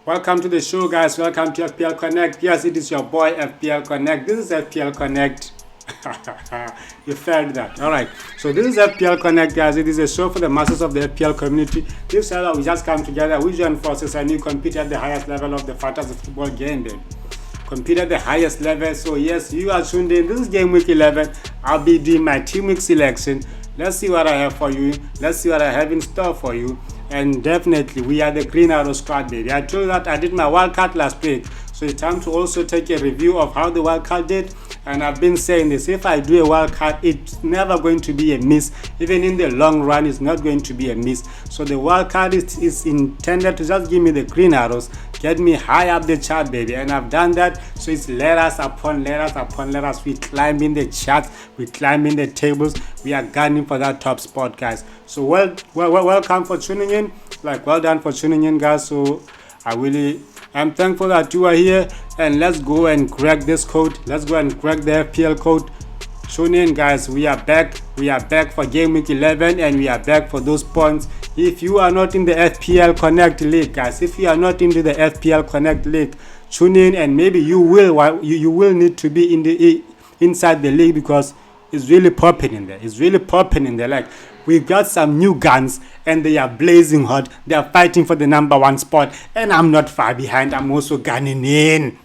Welcome to the show, guys. Welcome to FPL Connect. Yes, it is your boy FPL Connect. This is FPL Connect. You felt that. Alright. So this is FPL Connect, guys. It is a show for the masses of the FPL community. This server, we just come together, we join forces, and you compete at the highest level of the fantasy football game, baby. Compete at the highest level. So yes, you are tuned in. This is game week 11. I'll be doing my team week selection. Let's see what I have for you. Let's see what I have in store for you. And definitely we are the Green Arrow squad, baby. I told you that I did my wildcard last week, so it's time to also take a review of how the wildcard did. And I've been saying this, if I do a wildcard, it's never going to be a miss. Even in the long run, it's not going to be a miss. So the wildcard is intended to just give me the green arrows, get me high up the chart, baby. And I've done that. So it's letters upon letters upon letters. We climb in the charts, we climb in the tables, we are gunning for that top spot, guys. So welcome for tuning in. Well done for tuning in, guys. So I'm thankful that you are here, and let's go and crack this code. Let's go and crack the FPL code. Tune in, guys. We are back for game week 11, and we are back for those points. If you are not in the FPL Connect League, guys, if you are not into the FPL Connect League, tune in, and maybe you will need to be inside the league, because it's really popping in there. It's really popping in there. Like, we've got some new guns, and they are blazing hot. They are fighting for the number 1 spot, and I'm not far behind. I'm also gunning in.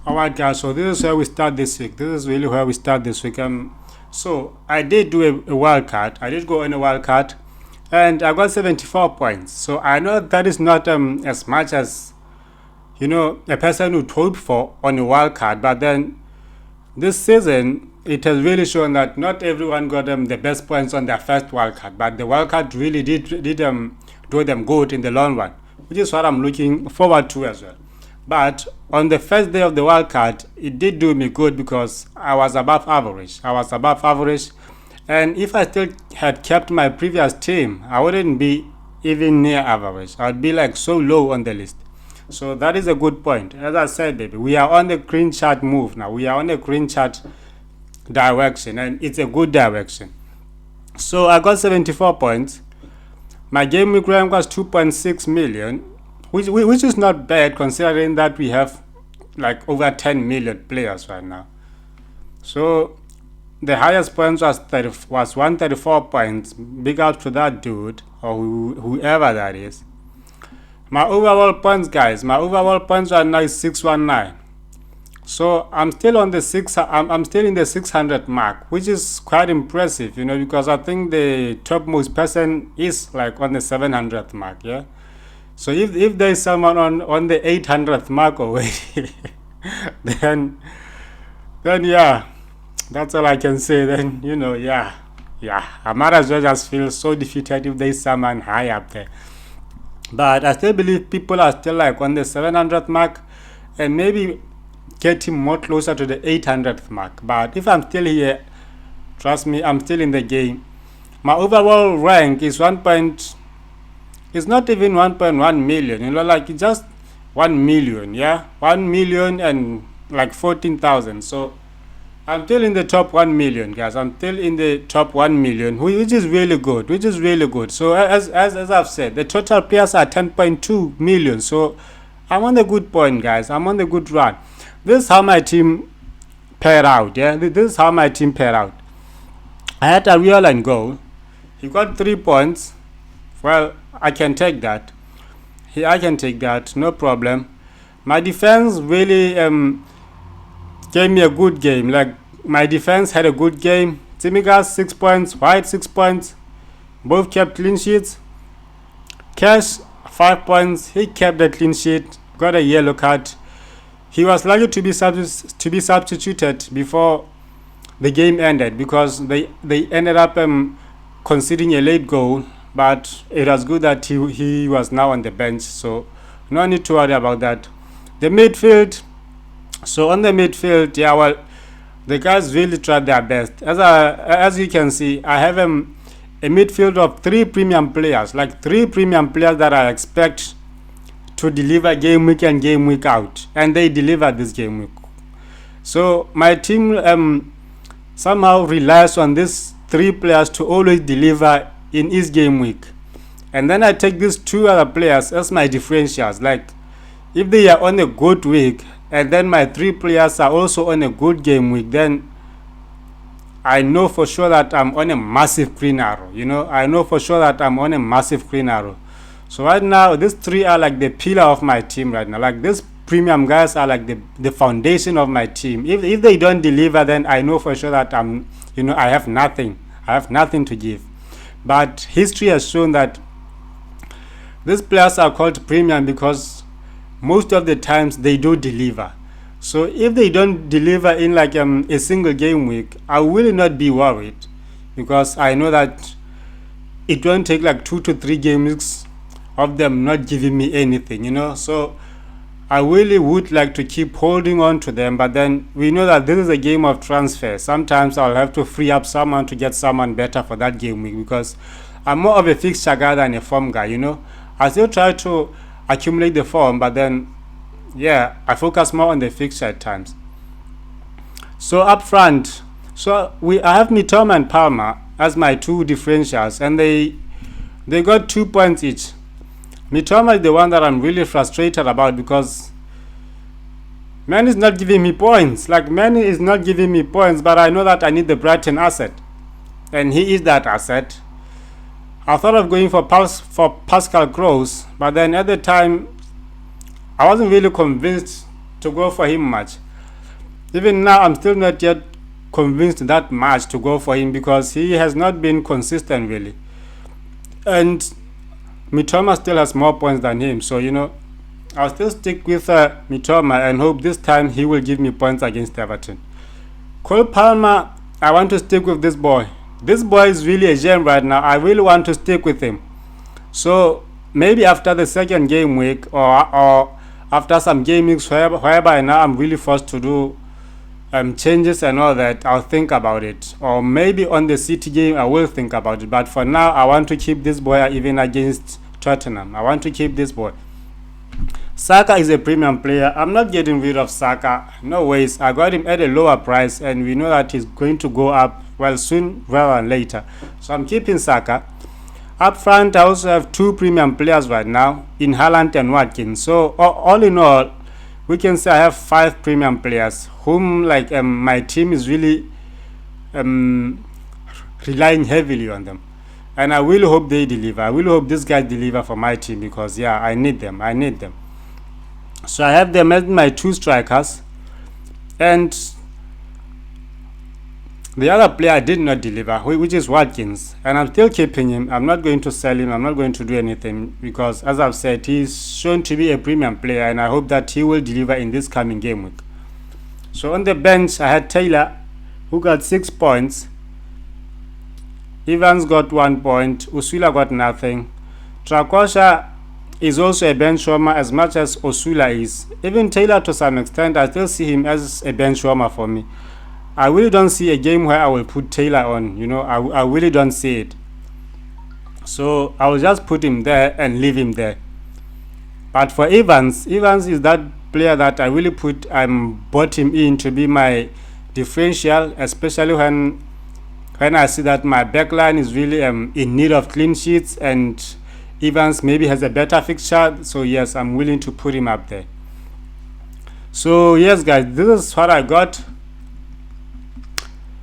Alright, guys, so this is where we start this week. This is really where we start this week. So I did do a wild card. I did go in a wild card, and I got 74 points. So I know that is not as much as, you know, a person would hope for on a wild card, but then this season it has really shown that not everyone got the best points on their first wild card, but the wild card really did do them good in the long run, which is what I'm looking forward to as well. But on the first day of the wild card, it did do me good because I was above average. And if I still had kept my previous team, I wouldn't be even near average. I'd be like so low on the list. So that is a good point. As I said, baby, we are on the green chart move now. We are on the green chart direction, and it's a good direction. So I got 74 points. My game week rank was 2.6 million, which is not bad considering that we have like over 10 million players right now. So the highest points was 134 points. Big up to that dude, or whoever that is. My overall points, guys, are now 619. So I'm still on the I'm still in the 600 mark, which is quite impressive, you know, because I think the topmost person is like on the 700th mark, yeah. So if there is someone on the 800th mark already, then yeah, that's all I can say. Then, you know, yeah, I might as well just feel so defeated if there is someone high up there. But I still believe people are still like on the 700th mark, and maybe getting more closer to the 800th mark. But if I'm still here, trust me, I'm still in the game. My overall rank is it's not even 1.1 million, you know, like just 1 million, yeah, 1 million and like 14,000. So I'm still in the top 1 million, guys. I'm still in the top 1 million, which is really good. So as I've said, the total players are 10.2 million. So I'm on the good point, guys. I'm on the good run. This is how my team paired out. Yeah, this is how my team paired out. I had a real and goal. He got 3 points. Well, I can take that. I can take that, no problem. My defense really gave me a good game. Like, my defense had a good game. Timigas 6 points, White 6 points. Both kept clean sheets. Cash 5 points. He kept the clean sheet. Got a yellow card. He was lucky to be substituted before the game ended, because they ended up conceding a late goal. But it was good that he was now on the bench, so no need to worry about that. The midfield. So on the midfield, yeah, well, the guys really tried their best. As you can see, I have a midfield of 3 premium players, like 3 premium players that I expect to deliver game week and game week out, and they delivered this game week. So my team somehow relies on these 3 players to always deliver in each game week, and then I take these 2 other players as my differentials. Like if they are on a good week and then my 3 players are also on a good game week, then I know for sure that I'm on a massive green arrow. I know for sure that I'm on a massive green arrow. So right now, these 3 are like the pillar of my team right now. Like these premium guys are like the foundation of my team. If they don't deliver, then I know for sure that I have nothing. I have nothing to give. But history has shown that these players are called premium because most of the times they do deliver. So if they don't deliver in like a single game week, I will not be worried, because I know that it won't take like 2 to 3 game weeks of them not giving me anything. So I really would like to keep holding on to them, but then we know that this is a game of transfer. Sometimes I'll have to free up someone to get someone better for that game week, because I'm more of a fixture guy than a form guy. I still try to accumulate the form, but then I focus more on the fixture at times. So up front, I have Mitoma and Palmer as my 2 differentials, and they got 2 points each. Mitoma is the one that I'm really frustrated about, because man is not giving me points. Like man is not giving me points, but I know that I need the Brighton asset, and he is that asset. I thought of going for Pascal Gross, but then at the time I wasn't really convinced to go for him much. Even now, I'm still not yet convinced that much to go for him, because he has not been consistent really. And Mitoma still has more points than him. So, I'll still stick with Mitoma and hope this time he will give me points against Everton. Cole Palmer, I want to stick with this boy. This boy is really a gem right now. I really want to stick with him. So, maybe after the second game week, or after some game weeks whereby now I'm really forced to do changes and all that, I'll think about it. Or maybe on the City game I will think about it. But for now, I want to keep this boy even against Tottenham. I want to keep this boy. Saka is a premium player. I'm not getting rid of Saka. No ways. I got him at a lower price, and we know that he's going to go up soon rather than later. So I'm keeping Saka. Up front, I also have 2 premium players right now in Haaland and Watkins. So all in all, we can say I have 5 premium players whom my team is really relying heavily on them, and I really hope they deliver. I really hope these guys deliver for my team, because I need them. So I have them as my 2 strikers, and the other player did not deliver, which is Watkins, and I'm still keeping him. I'm not going to sell him. I'm not going to do anything, because as I've said, he's shown to be a premium player, and I hope that he will deliver in this coming game week. So on the bench, I had Taylor, who got 6 points. Evans got 1 point. Usula got nothing. Trakosha is also a bench warmer as much as Osula is. Even Taylor, to some extent, I still see him as a bench warmer for me. I really don't see a game where I will put Taylor on. I really don't see it. So I will just put him there and leave him there. But for Evans is that player that I really bought him in to be my differential, especially when I see that my backline is really in need of clean sheets, and Evans maybe has a better fixture. So yes, I'm willing to put him up there. So yes guys, this is what I got.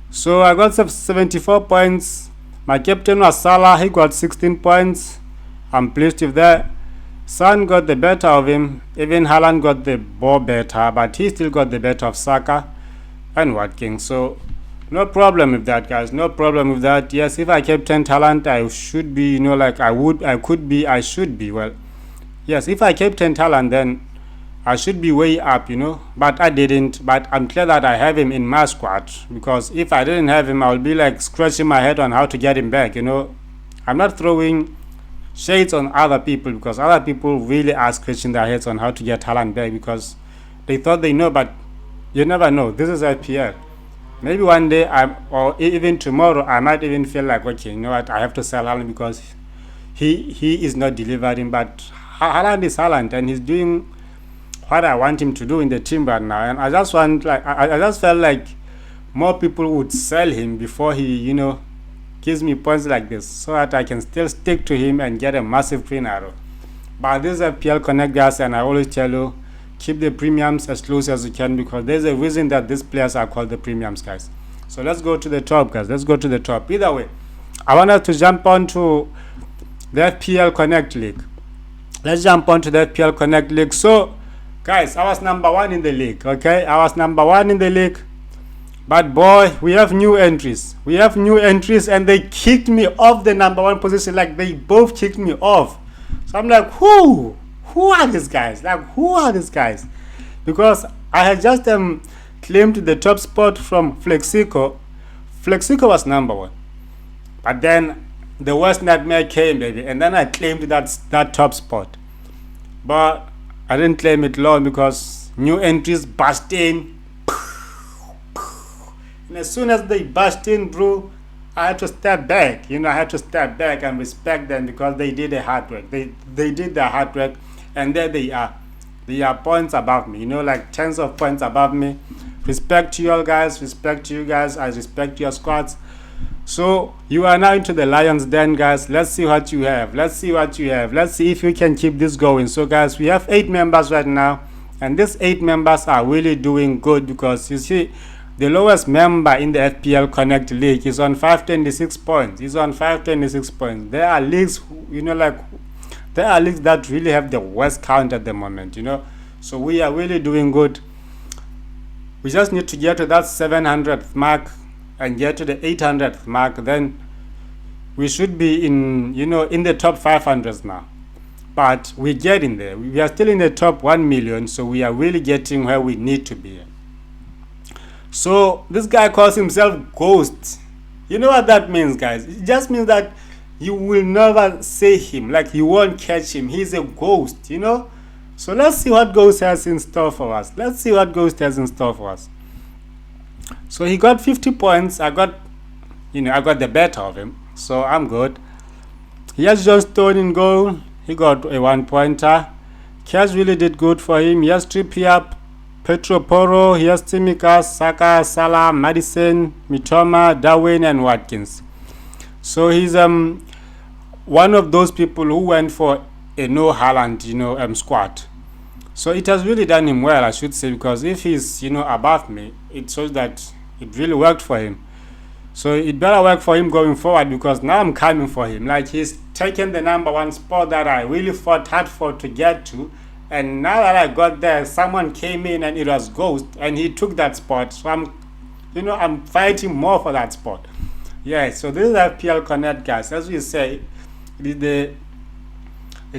So I got 74 points. My captain was Salah. He got 16 points. I'm pleased with that. Son got the better of him. Even Haaland got the ball better, but he still got the better of Saka and Watkins. So no problem with that, guys. No problem with that. Yes, if I captain Haaland, I should be, I should be. Well, yes, if I captain Haaland, then I should be way up, but I didn't. But I'm glad that I have him in my squad, because if I didn't have him, I would be like scratching my head on how to get him back. I'm not throwing shades on other people, because other people really are scratching their heads on how to get Haaland back, because they thought they know, but you never know. This is IPL. Maybe one day, or even tomorrow, I might even feel like, okay, you know what, I have to sell Haaland because he is not delivering. But Haaland is Haaland, and he's doing what I want him to do in the team right now. And I just felt like more people would sell him before he, gives me points like this so that I can still stick to him and get a massive green arrow. But this is FPL Connect, guys, and I always tell you, keep the premiums as close as you can, because there's a reason that these players are called the premiums, guys. So let's go to the top, guys. Let's go to the top. Either way, I want us to jump on to the FPL Connect League. Let's jump on to the FPL Connect League. So, guys, I was number 1 in the league, okay? I was number 1 in the league. But boy, we have new entries. We have new entries, and they kicked me off the number 1 position. Like, they both kicked me off. So I'm like, who are these guys? Like, who are these guys? Because I had just claimed the top spot from Flexico. Flexico was number 1. But then the worst nightmare came, baby, and then I claimed that top spot. But I didn't claim it long because new entries burst in. And as soon as they burst in, bro, I had to step back. I had to step back and respect them because they did the hard work. They did the hard work, and there they are. They are points above me, like tens of points above me. Respect to you all, guys. Respect to you guys. I respect your squads. So you are now into the Lions Den, guys. Let's see what you have. Let's see what you have. Let's see if we can keep this going. So, guys, we have 8 members right now, and these 8 members are really doing good because you see, the lowest member in the FPL Connect League is on 526 points. He's on 526 points. There are leagues, there are leagues that really have the worst count at the moment, So we are really doing good. We just need to get to that 700th mark and get to the 800th mark. Then we should be in, in the top 500s now. But we're getting there. We are still in the top 1 million, so we are really getting where we need to be. So this guy calls himself Ghost. You know what that means, guys? It just means that you will never see him, like you won't catch him. He's a ghost, So let's see what Ghost has in store for us. Let's see what Ghost has in store for us. So he got 50 points. I got the better of him, so I'm good. He has John Stone in goal. He got a 1-pointer. Cash really did good for him. He has Trippier, Petro Porro, he has Tsimikas, Saka, Salah, Madison, Mitoma, Darwin, and Watkins. So he's one of those people who went for a no Haaland, squad. So it has really done him well, I should say, because if he's above me, it shows that it really worked for him. So it better work for him going forward, because now I'm coming for him. Like, he's taken the number 1 spot that I really fought hard for to get to. And now that I got there, someone came in and it was Ghost, and he took that spot. So I'm fighting more for that spot. Yeah, so this is FPL Connect, guys. As we say, it is the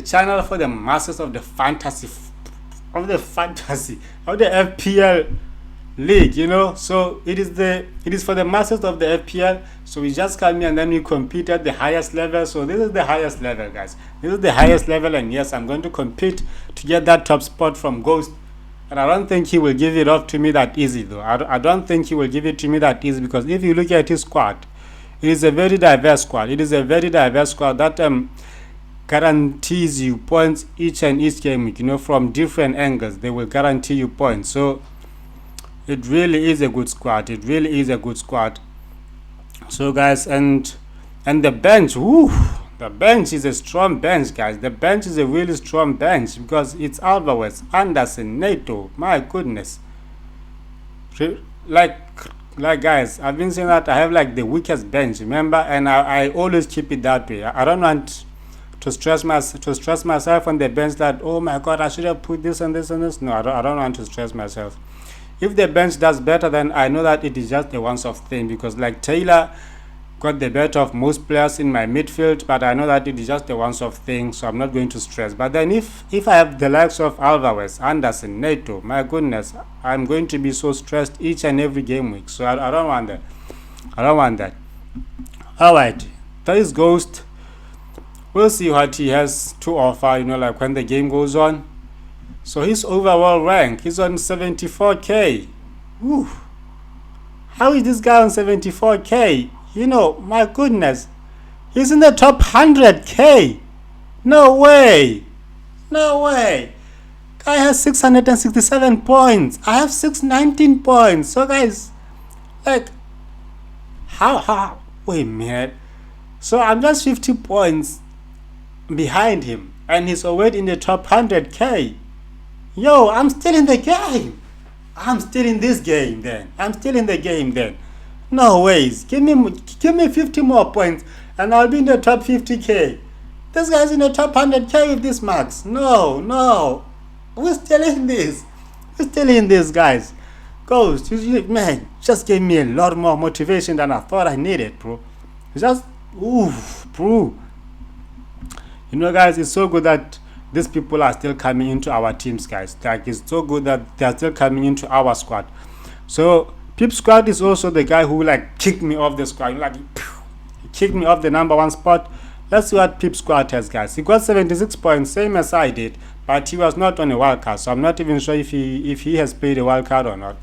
channel for the masses of the fantasy of the FPL league, So it is for the masses of the FPL. So we just come here and then we compete at the highest level. So this is the highest level, guys. This is the highest level, and yes, I'm going to compete to get that top spot from Ghost. And I don't think he will give it off to me that easy, though. I don't think he will give it to me that easy, because if you look at his squad, it is a very diverse squad. It is a very diverse squad that guarantees you points each game week. From different angles, they will guarantee you points. So it really is a good squad. It really is a good squad. So, guys, and the bench, the bench is a strong bench, guys. The bench is a really strong bench, because it's Alvarez, Anderson, Neto. My goodness. Like guys, I've been saying that I have like the weakest bench, remember? And I always keep it that way. I don't want to stress myself on the bench that, oh my God, I should have put this and this and this. No, I don't want to stress myself. If the bench does better, then I know that it is just a once-off thing, because like Taylor got the better of most players in my midfield, but I know that it is just a once-off thing, so I'm not going to stress. But then if I have the likes of Alvarez, Anderson, Neto, my goodness, I'm going to be so stressed each and every game week. So I don't want that. I don't want that. All right, that is Ghost. We'll see what he has to offer, like when the game goes on. So his overall rank is on 74k. Whew. How is this guy on 74k? My goodness. He's in the top 100k. No way. No way. Guy has 667 points. I have 619 points. So, guys, like, how? Wait a minute. So I'm just 50 points behind him, and he's already in the top 100k. Yo, I'm still in the game. I'm still in this game then. I'm still in the game then. No ways. Give me 50 more points and I'll be in the top 50k. This guy's in the top 100k with this max. No. We're still in this. We're still in this, guys. Ghost, man, just gave me a lot more motivation than I thought I needed, bro. Just, oof, bro. You know, guys, it's so good that these people are still coming into our teams, guys. Like, it's so good that they're still coming into our squad. So Pip Squad is also the guy who like kicked me off the squad. Like, he kicked me off the number 1 spot. Let's see what Pip Squad has, guys. He got 76 points, same as I did, but he was not on a wild card, so I'm not even sure if he has played a wild card or not.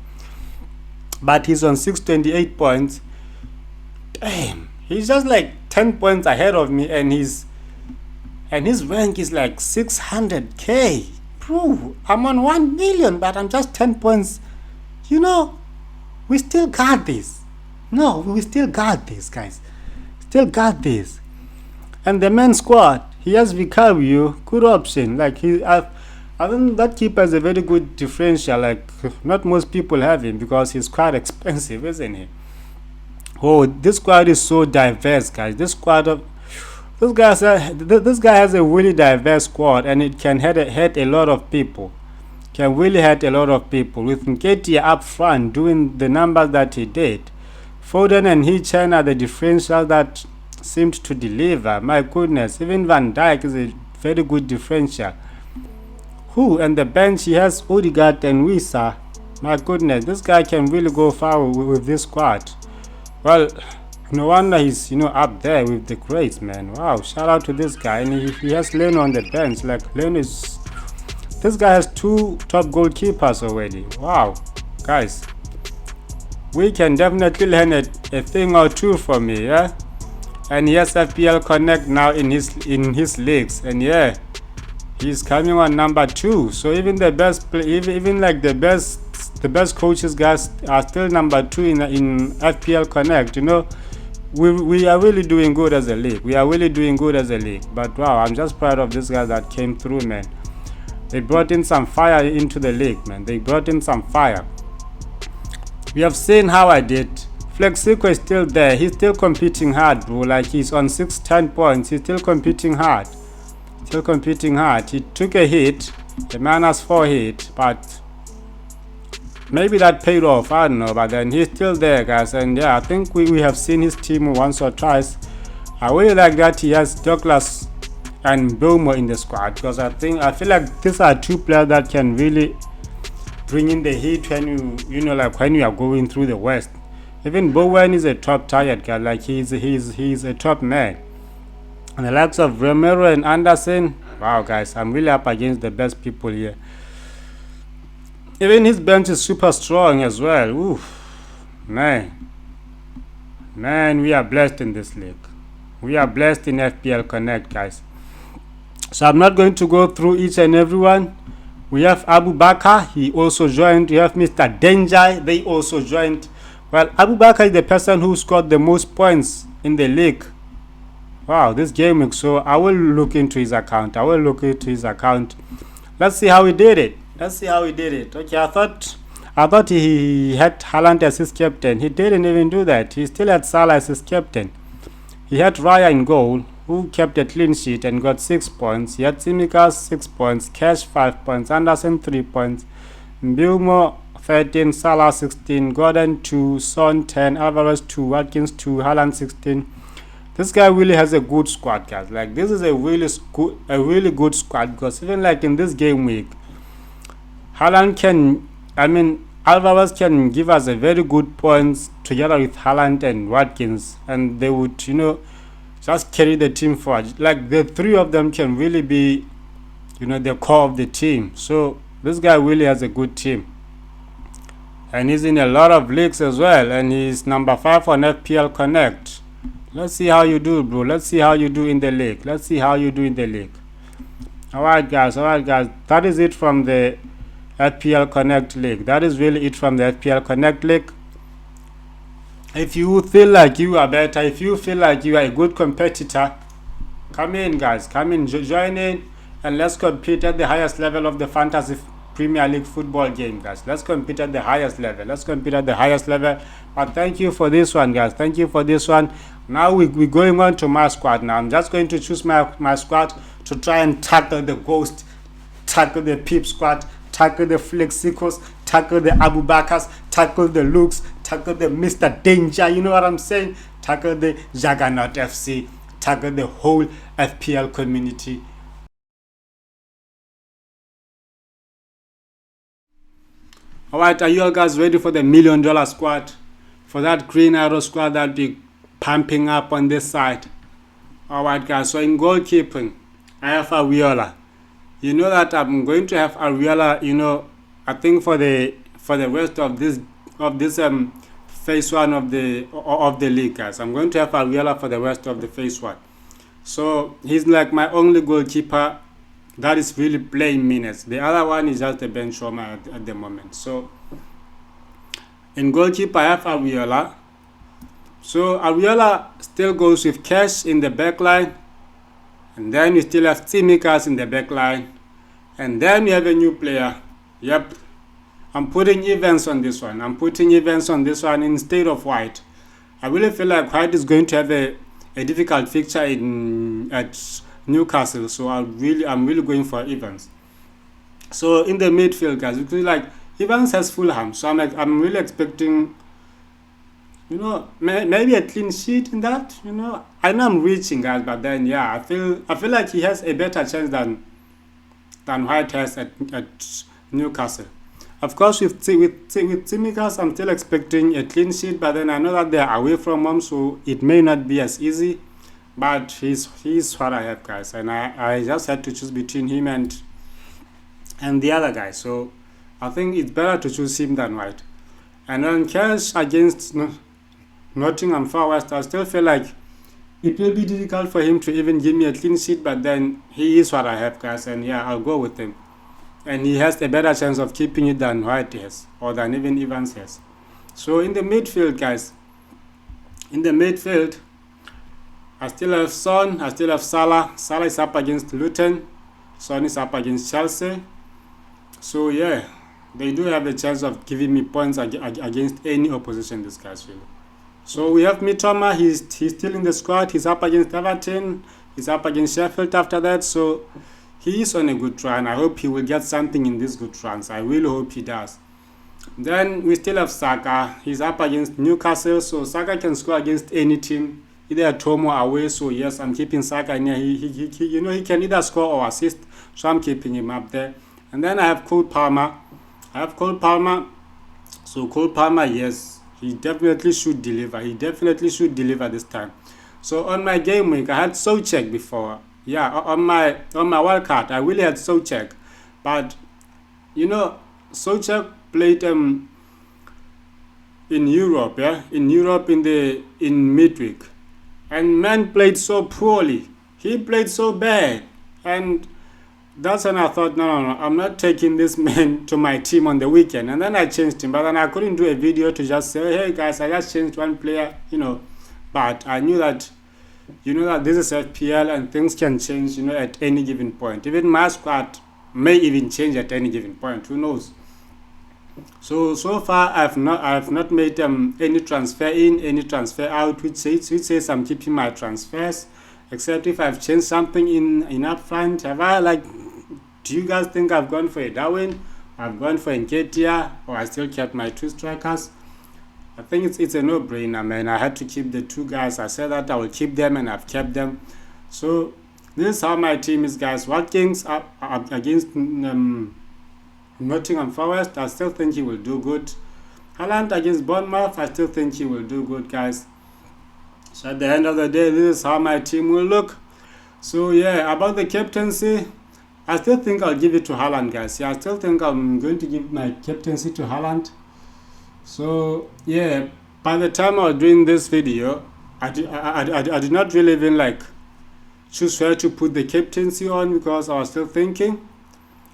But he's on 628 points. Damn, he's just like 10 points ahead of me, and his rank is like 600k. Bro, I'm on 1 million, but I'm just 10 points. You know, we still got this. No, we still got this, guys. Still got this. And the main squad, he has Vicario, good option. Like, I think that keeper is a very good differential. Like, not most people have him because he's quite expensive, isn't he? Oh, this squad is so diverse, guys. This guy has a really diverse squad, and it can hit a lot of people. Can really hurt a lot of people. With Nketiah up front doing the numbers that he did, Foden and Hitchen are the differential that seemed to deliver. My goodness, even Van Dijk is a very good differential. And the bench, he has Odegaard and Wissa. My goodness, this guy can really go far with this squad. Well, no wonder he's up there with the greats, man. Wow, shout out to this guy. And he has Leno on the bench. Like, this guy has 2 top goalkeepers already. Wow, guys, we can definitely learn a thing or two from me, yeah. And yes, FPL Connect now in his leagues, and yeah, he's coming on number 2. So even the best, even like the best coaches, guys, are still number 2 in FPL Connect. You know, we are really doing good as a league. But wow, I'm just proud of this guy that came through, man. They brought in some fire into the league, man. They brought in some fire. We have seen how I did. Flexico is still there. He's still competing hard, bro. Like, he's on 610 points. He's still competing hard. He took a hit, the -4 hit, but maybe that paid off. I don't know. But then he's still there, guys. And yeah, I think we have seen his team once or twice. I really like that he has Douglas and Bilmo in the squad, because I feel like these are 2 players that can really bring in the heat when when you are going through the West. Even Bowen is a top target guy. Like, he's a top man. And the likes of Romero and Anderson, wow, guys, I'm really up against the best people here. Even his bench is super strong as well. Oof, man, we are blessed in this league. We are blessed in FPL Connect, guys. So I'm not going to go through each and every one. We have Abu Bakr, he also joined. We have Mr. Denjai, they also joined. Well, Abu Bakr is the person who scored the most points in the league. Wow, this game week. So I will look into his account. Let's see how he did it. Okay, I thought he had Haaland as his captain. He didn't even do that. He still had Salah as his captain. He had Raya in goal, who kept a clean sheet and got 6 points. He had Tsimikas 6 points, Cash 5 points, Anderson 3 points, Bilmo 13, Salah 16, Gordon 2, Son 10, Alvarez 2, Watkins 2, Haaland 16. This guy really has a good squad, guys. Like, this is a really good squad, because even like in this game week, Alvarez can give us a very good points together with Haaland and Watkins, and they would just carry the team forward. Like, the 3 of them can really be the core of the team. So this guy really has a good team, and he's in a lot of leagues as well, and he's number 5 on FPL Connect. Let's see how you do, bro. Let's see how you do in the league. Alright guys, that is it from the FPL Connect league. That is really it from the FPL Connect league. If you feel like you are better, if you feel like you are a good competitor, come in, guys. Come in, join in, and let's compete at the highest level of the fantasy Premier League football game, guys. Let's compete at the highest level. Let's compete at the highest level. But thank you for this one, guys. Thank you for this one. Now we're going on to my squad. Now I'm just going to choose my squad to try and tackle the Ghost, tackle the Peep squad, tackle the Flexicos, tackle the Abu Bakars, tackle the Lukes, tackle the Mr. Danger, you know what I'm saying? Tackle the Juggernaut FC, tackle the whole FPL community. Alright, are you all guys ready for the $1 million squad? For that green arrow squad that be pumping up on this side. Alright guys, so in goalkeeping, I have Ariola. You know that I'm going to have Ariola, you know, I think for the rest of this phase one of the league, guys. I'm going to have Ariola for the rest of the phase one. So he's like my only goalkeeper that is really playing minutes. The other one is just a bench warmer at the moment. So in goalkeeper I have Ariola. So Ariola still goes with Cash in the back line. And then you still have Tsimikas in the back line. And then you have a new player. Yep. I'm putting Evans on this one. I'm putting Evans on this one instead of White. I really feel like White is going to have a difficult fixture at Newcastle. So I'm really going for Evans. So in the midfield, guys, because like Evans has Fulham. So I'm really expecting, you know, maybe a clean sheet in that. You know, I know I'm reaching, guys, but then yeah, I feel like he has a better chance than White has at Newcastle. Of course, with Tsimikas, I'm still expecting a clean sheet, but then I know that they're away from home, so it may not be as easy. But he's what I have, guys, and I just had to choose between him and the other guy. So I think it's better to choose him than White. And then Cash against Nottingham Forest, I still feel like it will be difficult for him to even give me a clean sheet, but then he is what I have, guys, and yeah, I'll go with him. And he has a better chance of keeping it than White has, or than even Evans has. So in the midfield, guys, I still have Son, I still have Salah. Salah is up against Luton. Son is up against Chelsea. So yeah, they do have a chance of giving me points against any opposition, these guys really. So we have Mitoma, he's still in the squad. He's up against Everton. He's up against Sheffield after that. So he is on a good run. I hope he will get something in these good runs. I really hope he does. Then we still have Saka. He's up against Newcastle. So Saka can score against any team, either at home or away. So yes, I'm keeping Saka in here. He you know, he can either score or assist. So I'm keeping him up there. And then I have Cole Palmer. So Cole Palmer, yes, he definitely should deliver. He definitely should deliver this time. So on my game week, I had Soucek before. Yeah, on my wildcard, I really had Soucek. But, you know, Soucek played in Europe, yeah? In Europe in midweek. And man played so poorly. He played so bad. And that's when I thought, no, I'm not taking this man to my team on the weekend. And then I changed him. But then I couldn't do a video to just say, hey guys, I just changed one player, you know. But I knew that, you know, that this is FPL and things can change, you know, at any given point. Even my squad may even change at any given point. Who knows? So far I've not made any transfer in, any transfer out, which says I'm keeping my transfers, except if I've changed something in up front. Have I, like, do you guys think I've gone for a Darwin, I've gone for Nketiah, or I still kept my two strikers? I think it's a no-brainer, man. I had to keep the two guys. I said that I will keep them, and I've kept them. So this is how my team is, guys. Watkins up against Nottingham Forest. I still think he will do good. Haaland against Bournemouth. I still think he will do good, guys. So at the end of the day, this is how my team will look. So yeah, about the captaincy, I still think I'll give it to Haaland, guys. Yeah, I still think I'm going to give my captaincy to Haaland. So yeah, by the time I was doing this video, I did not really even like choose where to put the captaincy on, because I was still thinking.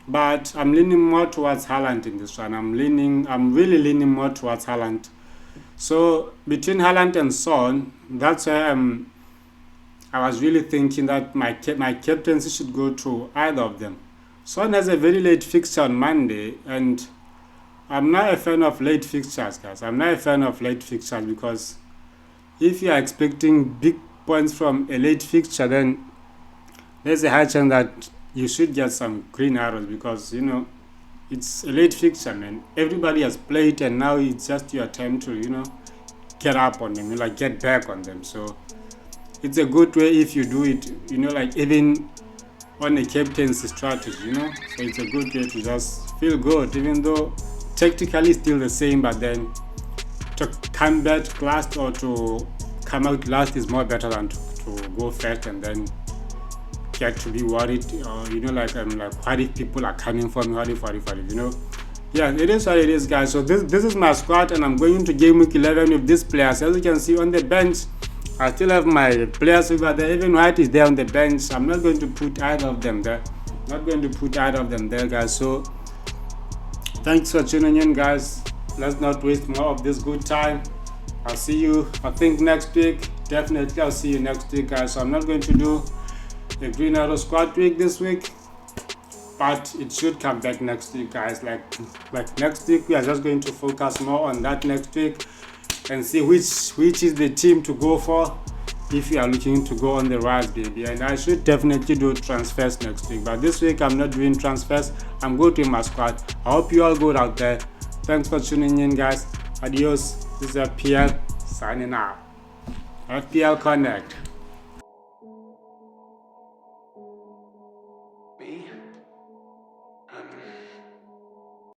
But I'm leaning more towards Haaland in this one. I'm really leaning more towards Haaland. So between Haaland and Son, that's why I was really thinking that my captaincy should go to either of them. Son has a very late fixture on Monday, and I'm not a fan of late fixtures, guys. I'm not a fan of late fixtures because if you are expecting big points from a late fixture, then there's a high chance that you should get some green arrows because it's a late fixture, man. Everybody has played, and now it's just your time to get up on them, like get back on them. So it's a good way if you do it, like even on a captaincy strategy, so it's a good way to just feel good, even though tactically still the same, but then to come back last or to come out last is more better than to go first and then get to be worried, or like what if people are coming for me, what if, yeah, it is what it is, guys. So this is my squad, and I'm going into game week 11 with these players. As you can see on the bench, I still have my players over there. Even White is there on the bench. I'm not going to put either of them there. Guys. So thanks for tuning in, guys. Let's not waste more of this good time. I'll see you, I think, next week. Definitely I'll see you next week, guys. So I'm not going to do a green arrow squad week this week, but it should come back next week, guys. Like next week we are just going to focus more on that next week and see which is the team to go for if you are looking to go on the rise, baby. And I should definitely do transfers next week, but this week I'm not doing transfers. I'm going to my squad. I hope you all good out there. Thanks for tuning in, guys. Adios. This is FPL signing out. FPL Connect.